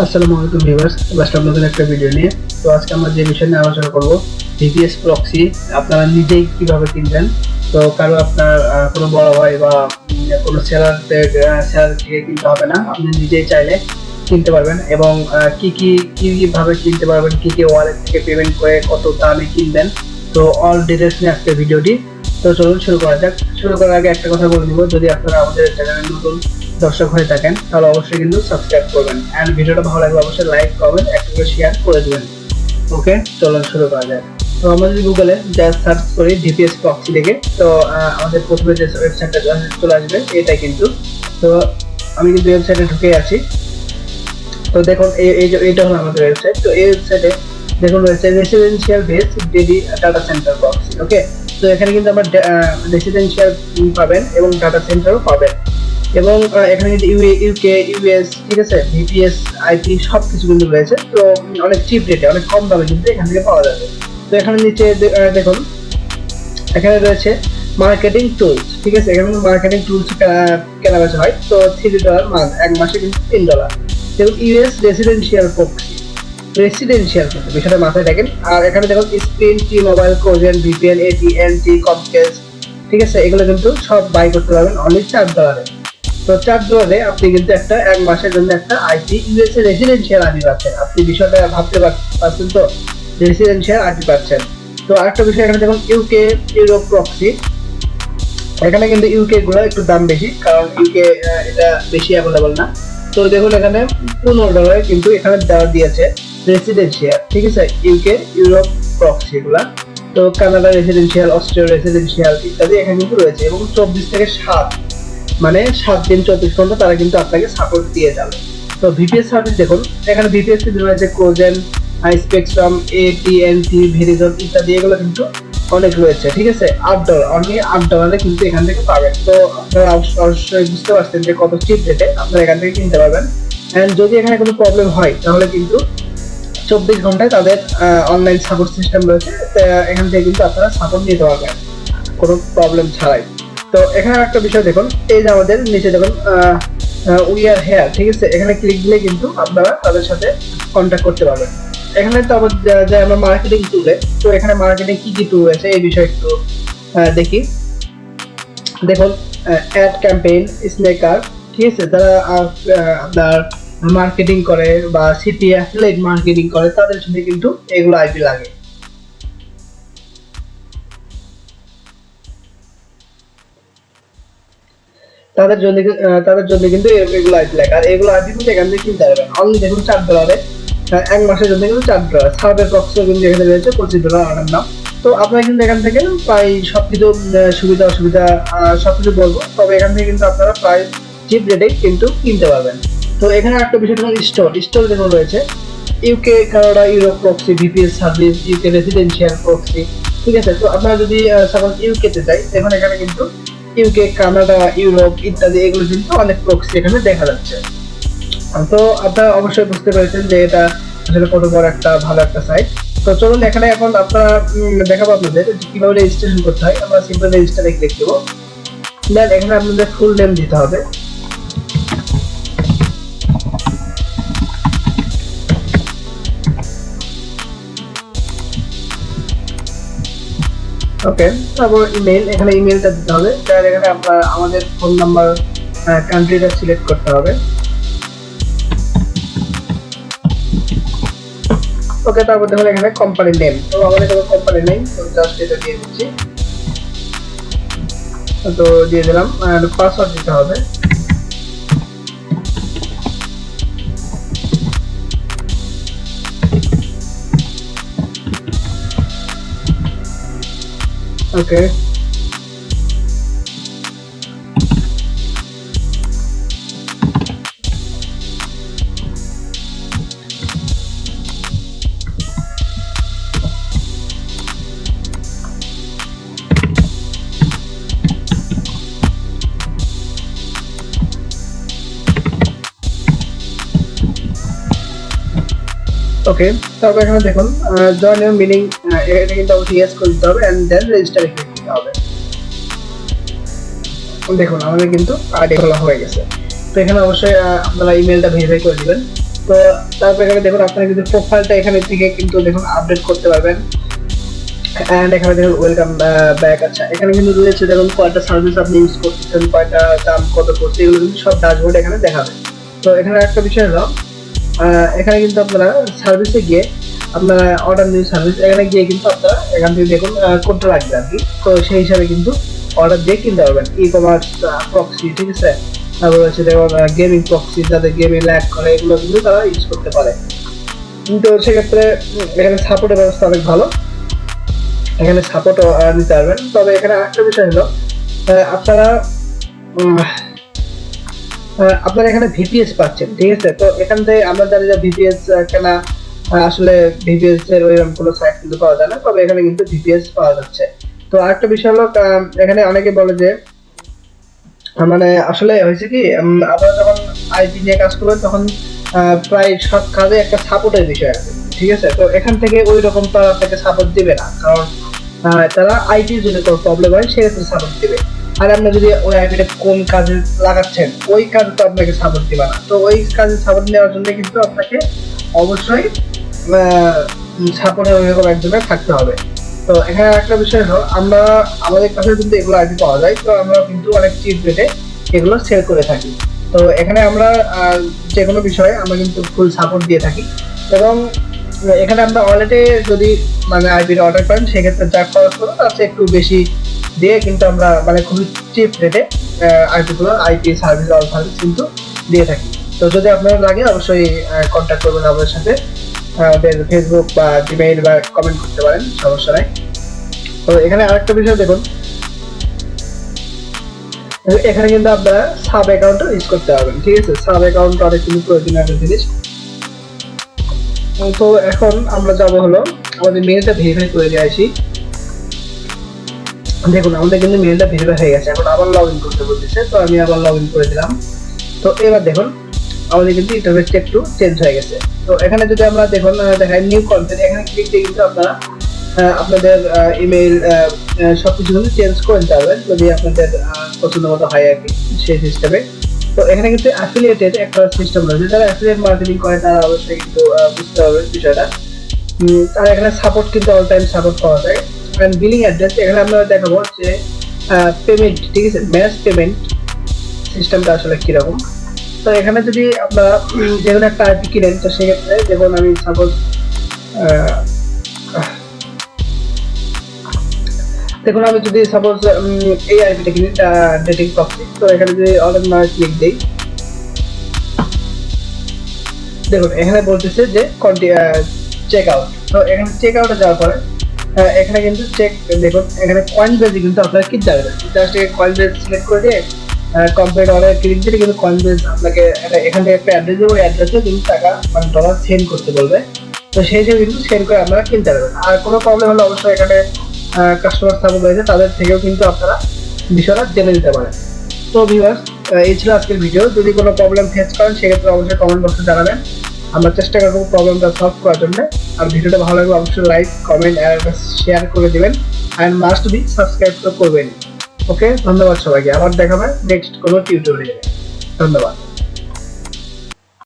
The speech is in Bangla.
আসসালামু আলাইকুম ভিউয়ার্স, লাস্ট নতুন একটা ভিডিও নিয়ে। তো আজকে আমরা যে বিষয় নিয়ে আলোচনা করব, ভিপিএস প্রক্সি আপনারা নিজেই কিভাবে কিনবেন। তো কারো আপনার কোনো বড় ভাই বা কোনো সেলার থেকে কিনতে হবে না, আপনি নিজেই চাইলে কিনতে পারবেন। এবং কিভাবে কিনতে পারবেন, কি ওয়ালেট থেকে পেমেন্ট করে কত দামে কিনবেন, তো অল ডিটেলস নিয়ে আজকে ভিডিওটি। তো চলুন শুরু করা যাক। শুরু করার আগে একটা কথা বলে দিব, যদি আপনারা আমাদের চ্যানেলে নতুন দর্শক হয়ে থাকেন তাহলে অবশ্যই কিন্তু সাবস্ক্রাইব করবেন, এন্ড ভিডিওটা ভালো লাগলে অবশ্যই লাইক কমেন্ট একটা করে শেয়ার করে দিবেন। ওকে, চলুন শুরু করা যাক। তো আমরা যদি গুগলে জাস্ট সার্চ করি ভিপিএস প্রক্সি লিখে, তো আমাদের প্রথমে যে ওয়েবসাইটটা চলে আসবে এটাই কিন্তু। তো আমি কিন্তু ওয়েবসাইটে ঢুকে আছি। তো দেখুন এইটা হলো আমাদের ওয়েবসাইট। তো এই ওয়েবসাইটে দেখুন রয়েছে রেসিডেন্সিয়াল বেস ডেডি ডাটা সেন্টার প্রক্সি। ওকে, তো এখানে কিন্তু আমরা রেসিডেন্সিয়াল পাবেন এবং ডাটা সেন্টারও পাবেন। এবং এখানে কিন্তু ইউকে ইউএস, ঠিক আছে, ভিপিএস আইপি সব কিছু কিন্তু রয়েছে। তো অনেক চিপ রেটে, অনেক কম দামে কিন্তু এখান থেকে পাওয়া যাবে। তো এখানে নিচে দেখুন, এখানে রয়েছে মার্কেটিং টুলস, ঠিক আছে। এখানে মার্কেটিং টুলস কেনা বেচা হয়। তো $3 মান্থ, এক মাসে কিন্তু $3। দেখুন ইউএস রেসিডেন্সিয়াল প্রক্সি, রেসিডেন্সিয়াল কিন্তু বিষয়টা মাথায় রাখেন। আর এখানে দেখুন স্প্রিন, টি মোবাইল, কোজেন, ভিপিএন, এটি কমকেস্ট, ঠিক আছে, এগুলো কিন্তু সব বাই করতে পারবেন অনলি $4। তো $4 আপনি কিন্তু এক মাসের জন্য একটা আইপি ইউএসএ রেসিডেন্সিয়াল আইপি পাচ্ছেন। আপনি বিষয়টা ভাবতে পারছেন তো, রেসিডেন্সিয়াল আইপি পাচ্ছেন। তো আরেকটা বিষয়, এখানে দেখুন ইউকে ইউরোপ প্রক্সি। এখানে কিন্তু ইউকে গুলো একটু দাম বেশি, কারণ ইউকে এটা বেশি অ্যাভেলেবল না। তো দেখুন এখানে $15 কিন্তু এখানে দেওয়া দিয়েছে রেসিডেন্সিয়াল, ঠিক আছে, ইউকে ইউরোপ প্রক্সি গুলা। তো কানাডা রেসিডেন্সিয়াল, অস্ট্রেলিয়া রেসিডেন্সিয়াল ইত্যাদি এখানে কিন্তু রয়েছে। এবং 24 থেকে 7, মানে 7 দিন 24 ঘন্টা তারা কিন্তু আপনাকে সাপোর্ট দিয়ে যাবে। তো ভিপিএস সার্ভিস দেখুন, এখানে ভিপিএস কিন্তু রয়েছে ক্রোজেন, স্পেকট্রাম, এটিএনটি, ভেরিজন ইত্যাদি, এগুলো কিন্তু অনেক রয়েছে, ঠিক আছে। $8, অনলি $8 কিন্তু এখান থেকে পাবেন। তো আপনারা অবশ্যই বুঝতে পারছেন যে কত চিপ রেটে আপনারা এখান থেকে কিনতে পারবেন। এন্ড যদি এখানে কোনো প্রবলেম হয় তাহলে কিন্তু 24 ঘন্টায় তাদের অনলাইন সাপোর্ট সিস্টেম রয়েছে। এখান থেকে কিন্তু আপনারা সাপোর্ট নিতে পারবেন কোনো প্রবলেম ছাড়াই। তো এখানে একটা বিষয় দেখুন, এই যে আমাদের নিচে দেখুন উই আর হেয়ার, ঠিক আছে, এখানে ক্লিক দিলে কিন্তু আপনারা তাদের সাথে কন্ট্যাক্ট করতে পারবেন। এখানে তো আবার যে আমরা মার্কেটিং টুলে, তো এখানে মার্কেটিং কি টুল রয়েছে এই বিষয়ে একটু দেখি। দেখুন অ্যাড ক্যাম্পেইন, স্নেকার, ঠিক আছে, যারা আপনার মার্কেটিং করে বা সিটি অ্যাফিলিয়েট মার্কেটিং করে তাদের জন্য কিন্তু এগুলো আইপি লাগে। তাদের জন্য কিন্তু এগুলো আইপি লাগে। আর এগুলো আইপি কিন্তু এখান থেকে কিনতে পারবেন অনলি দেখুন $4, এক মাসের জন্য কিন্তু $4। সার্ভে প্রক্সি কিন্তু এখানে রয়েছে $25 অর্ডার নাম। তো আপনারা কিন্তু এখান থেকে প্রায় সবকিছু সুবিধা অসুবিধা সবকিছু বলবো, তবে এখান থেকে কিন্তু আপনারা প্রায় চিপ রেটে কিন্তু কিনতে পারবেন। তো এখানে একটা বিষয় দেখুন, স্টোর দেখুন রয়েছে UK, Canada, Europe proxy, VPS service, UK residential proxy, ঠিক আছে। তো আপনারা যদি সাপোজ ইউকে তে যাই, দেখুন এখানে কিন্তু ইউকে, কানাডা, ইউরোপ ইত্যাদি এগুলো কিন্তু অনেক প্রক্সি এখানে দেখা যাচ্ছে। তো আপনারা অবশ্যই বুঝতে পেরেছেন যে এটা আসলে কত বড় একটা ভালো একটা সাইট। তো চলুন এখানে এখন আপনারা দেখাবো আপনাদের কিভাবে রেজিস্ট্রেশন করতে হয়। আমরা সিম্পল রেজিস্টারে ক্লিক দেবো। দেন এখানে আপনাদের ফুল নেম দিতে হবে। ওকে, তারপর ইমেল, এখানে ইমেলটা দিতে হবে। তার এখানে আপনার আমাদের ফোন নাম্বার, কান্ট্রিটা সিলেক্ট করতে হবে। ওকে, তারপর দেখুন এখানে কোম্পানি নেম, তো আমাদের কোনো কোম্পানি নেই, তো জাস্ট এটা দিয়ে দিচ্ছি। তো দিয়ে দিলাম, আর পাসওয়ার্ড দিতে হবে। ওকে, ওকে, তারপর এখানে দেখুন জয়েন ইউর মিনিং, এটা কিন্তু অবশ্যই ইয়েস করে দিতে হবে, এন্ড দেন রেজিস্টারে ক্লিক দিতে হবে। দেখুন আমাদের কিন্তু আইডি খোলা হয়ে গেছে। তো এখানে অবশ্যই আপনারা ইমেলটা ভেরিফাই করে দিবেন। তো তারপর এখানে দেখুন আপনারা কিন্তু প্রোফাইলটা এখানে থেকে কিন্তু দেখুন আপডেট করতে পারবেন। এন্ড এখানে দেখুন ওয়েলকাম ব্যাক। আচ্ছা এখানে কিন্তু রয়েছে দেখুন কয়টা সার্ভিস আপনি ইউজ করতেছেন, কয়টা দাম কত পড়ছে, এগুলো কিন্তু সব ড্যাশবোর্ড এখানে দেখাবে। তো এখানে একটা বিষয় হলো এখানে কিন্তু আপনারা সার্ভিসে গিয়ে আপনারা অর্ডার নিউ সার্ভিস এখানে গিয়ে কিন্তু আপনারা এখান থেকে দেখুন কোনটা লাগবে আর কি। তো সেই হিসাবে কিন্তু অর্ডার দিয়ে কিনতে পারবেন। ই কমার্স প্রক্সি, ঠিক আছে, তারপর হচ্ছে দেখুন গেমিং প্রক্সি, যাদের গেমে ল্যাগ করে এগুলো কিন্তু তারা ইউজ করতে পারে। কিন্তু সেক্ষেত্রে এখানে সাপোর্টের ব্যবস্থা অনেক ভালো, এখানে সাপোর্টও নিতে পারবেন। তবে এখানে আরেকটা বিষয় হলো আপনারা আপনারা এখানে ভিপিএস পাচ্ছেন, ঠিক আছে। তো এখান থেকে আমরা জানি যে ভিপিএস কেনা আসলে ভিপিএস এর ওইরকম কোনো সাইট কিন্তু পাওয়া যায় না, তবে এখানে কিন্তু ভিপিএস পাওয়া যাচ্ছে। তো আরেকটা বিষয় হলো এখানে অনেকে বলে যে মানে আসলে হয়েছে কি আপনারা যখন আইটি নিয়ে কাজ করবেন তখন প্রায় সব কাজে একটা সাপোর্টের বিষয় আছে, ঠিক আছে। তো এখান থেকে ওই রকম তো আপনাকে সাপোর্ট দিবে না, কারণ তারা আইটির যদি কোনো প্রবলেম হয় সেক্ষেত্রে সাপোর্ট দিবে। আর আপনি যদি ওই আইপিটা কোন কাজে লাগাচ্ছেন ওই কাজে তো আপনাকে সাপোর্ট দিবে না। তো ওই কাজে সাপোর্ট নেওয়ার জন্য কিন্তু আপনাকে অবশ্যই সাপোর্টের ওইরকম একজনের থাকতে হবে। তো এখানে একটা বিষয় হলো আমরা আমাদের কাছে কিন্তু এগুলো আইপি পাওয়া যায়, তো আমরা কিন্তু অনেক চিপ রেটে এগুলো সেল করে থাকি। তো এখানে আমরা যে কোনো বিষয়ে আমরা কিন্তু ফুল সাপোর্ট দিয়ে থাকি, এবং এখানে আমরা অলরেডি যদি মানে আইপির অর্ডার করেন সেক্ষেত্রে যা খরচ করবো তার চেয়ে একটু বেশি দিয়ে কিন্তু আমরা মানে খুবই চিপ রেটে আইপিগুলো আইপি সার্ভিস অল সার্ভিস কিন্তু দিয়ে থাকি। তো যদি আপনার লাগে অবশ্যই কন্ট্যাক্ট করবেন আমাদের সাথে, আমাদের ফেসবুক বা জিমেইল বা কমেন্ট করতে পারেন, সমস্যা নাই। তো এখানে আরেকটা বিষয় দেখুন, এখানে কিন্তু আপনারা সাব অ্যাকাউন্টও ইউজ করতে পারবেন, ঠিক আছে। সাব অ্যাকাউন্ট অনেক কিন্তু প্রয়োজনীয় একটা জিনিস। তো এখন আমরা যাব হলো আমাদের মেইলটা ভেরিফাই করে দিয়ে আসি। দেখুন আমাদের কিন্তু মেইলটা ভেরিফাই হয়ে গেছে, এখন আবার লগ ইন করতে বলতেছে, তো আমি আবার লগ ইন করে দিলাম। তো এবার দেখুন আমাদের কিন্তু ইন্টারফেসটা একটু চেঞ্জ হয়ে গেছে। তো এখানে যদি আমরা দেখুন দেখাই নিউ কন্টেন্ট, এখানে ক্লিক দিয়ে কিন্তু আপনারা আপনাদের ইমেইল সবকিছু কিন্তু চেঞ্জ করে নিতে পারবেন যদি আপনাদের পছন্দ মতো হয় আর কি সেই সিস্টেমে। তো এখানে কিন্তু অ্যাফিলিয়েটেড একটা সিস্টেম রয়েছে, যারা অ্যাফিলিয়েট মার্কেটিং করে তারা অবশ্যই কিন্তু বুঝতে পারবে বিষয়টা। আর এখানে সাপোর্ট কিন্তু অল টাইম সাপোর্ট পাওয়া যায়। এন্ড বিলিং অ্যাড্রেস এখানে আমরা দেখাবো যে পেমেন্ট, ঠিক আছে, ম্যাচ পেমেন্ট সিস্টেমটা আসলে কিরকম। তো এখানে যদি আপনারা যে কোনো একটা আইপি কিনেন তো সেক্ষেত্রে যেমন আমি সাপোজ দেখুন আমি যদি সাপোজ এই আইপিটা কিনি ডেটিং প্রক্সি, তো এখানে যদি অর্ডার না ক্লিক দেই, দেখুন এখানে বলতেছে যে চেক আউট। তো এখানে চেক আউটে যাওয়ার পরে এখানে কিন্তু চেক দেখুন এখানে কয়েন বেজে কিন্তু আপনারা কিনতে পারবেন। জাস্ট কয়েন বেজ সিলেক্ট করে দিয়ে কমপ্লিট অর্ডার ক্লিক দিলে কিন্তু কয়েন বেজ আপনাকে এখান থেকে একটা অ্যাড্রেস দেবো, ওই অ্যাড্রেসে কিন্তু টাকা মানে ডলার সেন্ড করতে বলবে। তো সেই হিসেবে কিন্তু সেন্ড করে আপনারা কিনতে পারবেন। আর কোনো প্রবলেম হলে অবশ্যই এখানে কাস্টমার সাপোর্ট রয়েছে, তাদের থেকেও কিন্তু আপনারা বিষয়টা জেনে নিতে পারেন। তো ভিউয়ার্স এই ছিল আজকের ভিডিও। যদি কোনো প্রবলেম ফেস করেন সেক্ষেত্রে অবশ্যই কমেন্ট বক্সে জানাবেন, আমরা চেষ্টা করবো প্রবলেমটা সলভ করার জন্য। আর ভিডিওটা ভালো লাগলে অবশ্যই লাইক কমেন্ট আর শেয়ার করে দিবেন, অ্যান্ড মাস্ট বি সাবস্ক্রাইব তো করবেন। ওকে, ধন্যবাদ সবাইকে, আবার দেখাবে নেক্সট কোনো টিউটোরিয়ালে। ধন্যবাদ।